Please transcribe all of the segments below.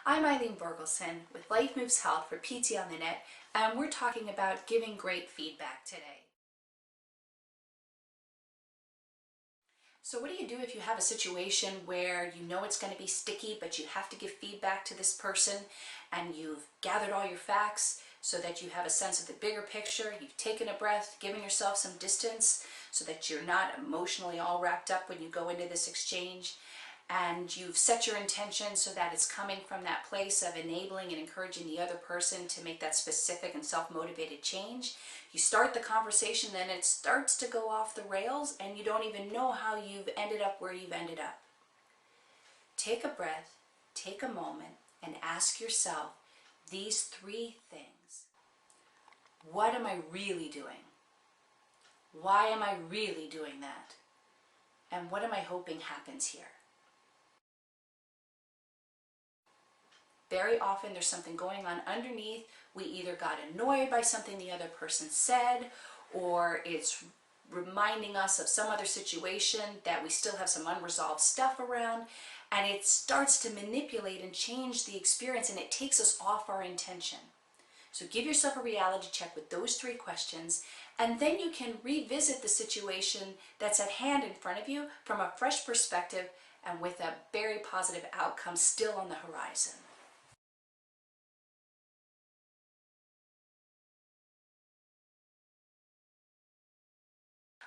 I'm Eileen Borgelson with Life Moves Health for PT on the Net, and we're talking about giving great feedback today. So what do you do if you have a situation where you know it's going to be sticky, but you have to give feedback to this person and you've gathered all your facts so that you have a sense of the bigger picture, you've taken a breath, given yourself some distance so that you're not emotionally all wrapped up when you go into this exchange, and you've set your intention so that it's coming from that place of enabling and encouraging the other person to make that specific and self-motivated change. You start the conversation, then it starts to go off the rails and you don't even know how you've ended up where you've ended up. Take a breath, take a moment, and ask yourself these three things. What am I really doing? Why am I really doing that? And what am I hoping happens here? Very often there's something going on underneath. We either got annoyed by something the other person said, or it's reminding us of some other situation that we still have some unresolved stuff around, and it starts to manipulate and change the experience, and it takes us off our intention. So give yourself a reality check with those three questions, and then you can revisit the situation that's at hand in front of you from a fresh perspective and with a very positive outcome still on the horizon.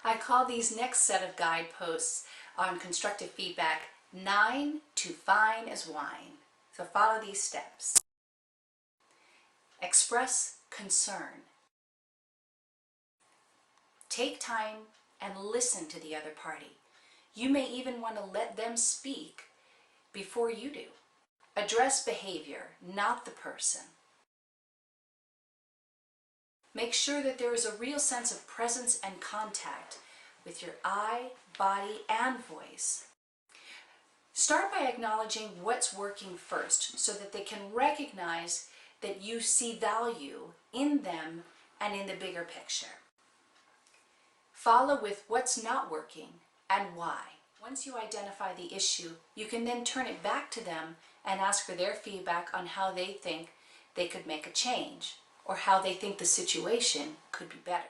I call these next set of guideposts on constructive feedback 9 to fine as wine. So follow these steps. Express concern. Take time and listen to the other party. You may even want to let them speak before you do. Address behavior, not the person. Make sure that there is a real sense of presence and contact with your eye, body, and voice. Start by acknowledging what's working first so that they can recognize that you see value in them and in the bigger picture. Follow with what's not working and why. Once you identify the issue, you can then turn it back to them and ask for their feedback on how they think they could make a change, or how they think the situation could be better.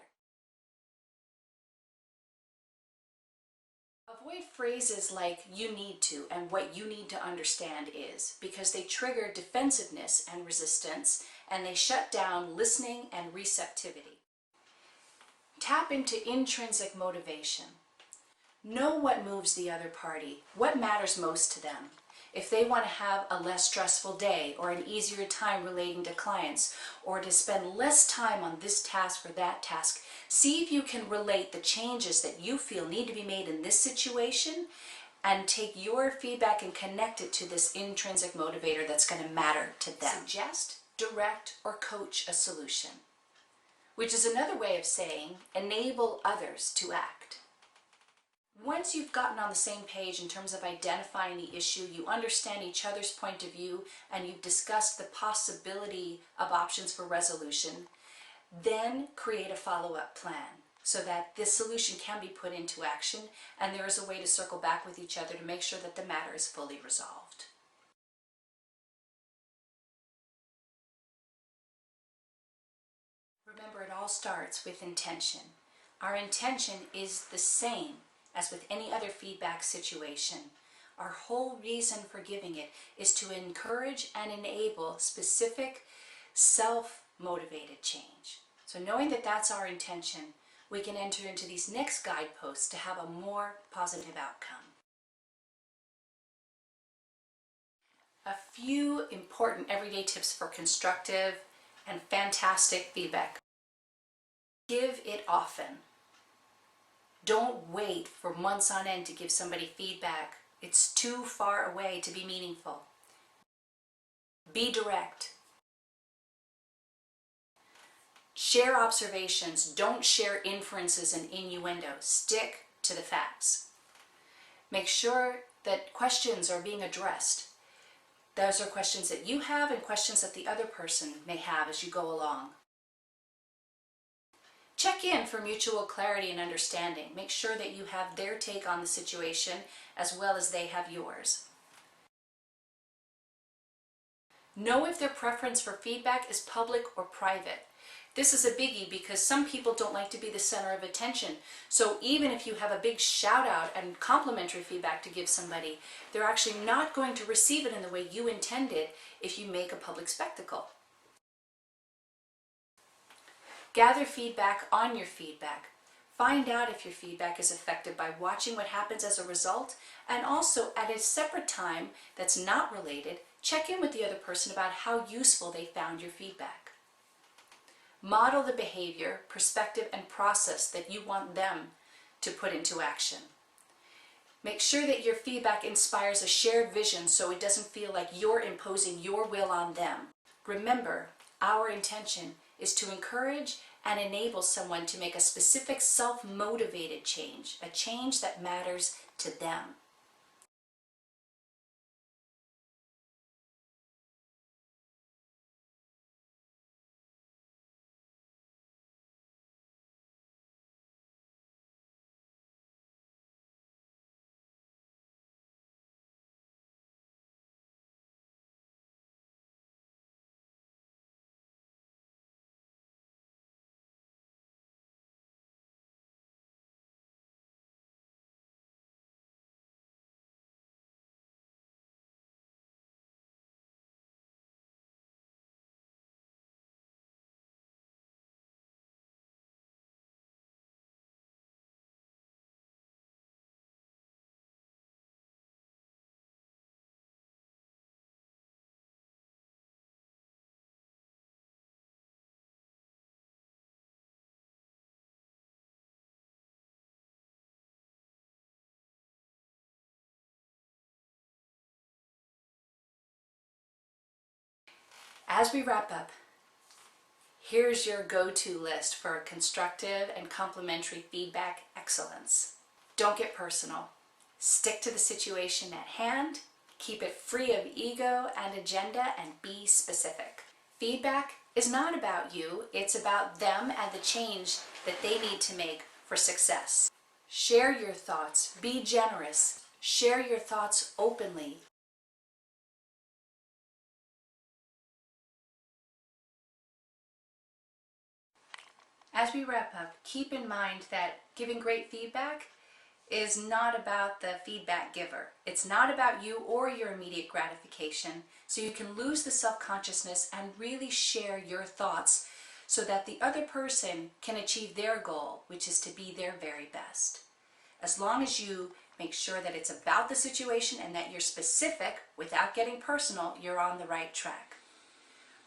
Avoid phrases like "you need to" and "what you need to understand is," because they trigger defensiveness and resistance, and they shut down listening and receptivity. Tap into intrinsic motivation. Know what moves the other party, what matters most to them. If they want to have a less stressful day, or an easier time relating to clients, or to spend less time on this task or that task, see if you can relate the changes that you feel need to be made in this situation and take your feedback and connect it to this intrinsic motivator that's going to matter to them. Suggest, direct, or coach a solution, which is another way of saying enable others to act. Once you've gotten on the same page in terms of identifying the issue, you understand each other's point of view, and you've discussed the possibility of options for resolution, then create a follow-up plan so that this solution can be put into action and there is a way to circle back with each other to make sure that the matter is fully resolved. Remember, it all starts with intention. Our intention is the same as with any other feedback situation. Our whole reason for giving it is to encourage and enable specific self-motivated change. So knowing that that's our intention, we can enter into these next guideposts to have a more positive outcome. A few important everyday tips for constructive and fantastic feedback. Give it often. Don't wait for months on end to give somebody feedback. It's too far away to be meaningful. Be direct. Share observations. Don't share inferences and innuendo. Stick to the facts. Make sure that questions are being addressed. Those are questions that you have and questions that the other person may have as you go along. Check in for mutual clarity and understanding. Make sure that you have their take on the situation as well as they have yours. Know if their preference for feedback is public or private. This is a biggie because some people don't like to be the center of attention. So even if you have a big shout out and complimentary feedback to give somebody, they're actually not going to receive it in the way you intended if you make a public spectacle. Gather feedback on your feedback. Find out if your feedback is affected by watching what happens as a result, and also at a separate time that's not related, check in with the other person about how useful they found your feedback. Model the behavior, perspective, and process that you want them to put into action. Make sure that your feedback inspires a shared vision so it doesn't feel like you're imposing your will on them. Remember, our intention is to encourage and enable someone to make a specific self-motivated change, a change that matters to them. As we wrap up, here's your go-to list for constructive and complimentary feedback excellence. Don't get personal. Stick to the situation at hand, keep it free of ego and agenda, and be specific. Feedback is not about you, it's about them and the change that they need to make for success. Share your thoughts, be generous, share your thoughts openly. As we wrap up, keep in mind that giving great feedback is not about the feedback giver. It's not about you or your immediate gratification, so you can lose the self-consciousness and really share your thoughts so that the other person can achieve their goal, which is to be their very best. As long as you make sure that it's about the situation and that you're specific without getting personal, you're on the right track.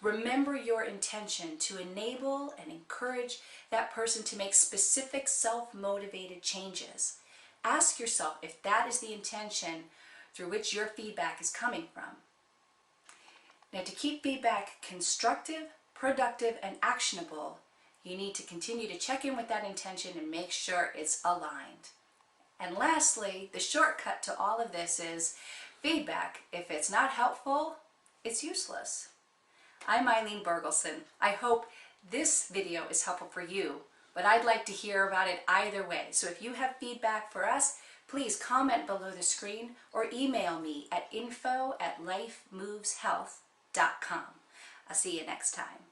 Remember your intention to enable and encourage that person to make specific self-motivated changes. Ask yourself if that is the intention through which your feedback is coming from. Now, to keep feedback constructive, productive, and actionable, you need to continue to check in with that intention and make sure it's aligned. And lastly, the shortcut to all of this is feedback. If it's not helpful, it's useless. I'm Eileen Bergelson. I hope this video is helpful for you, but I'd like to hear about it either way. So if you have feedback for us, please comment below the screen or email me at info@lifemoveshealth.com. I'll see you next time.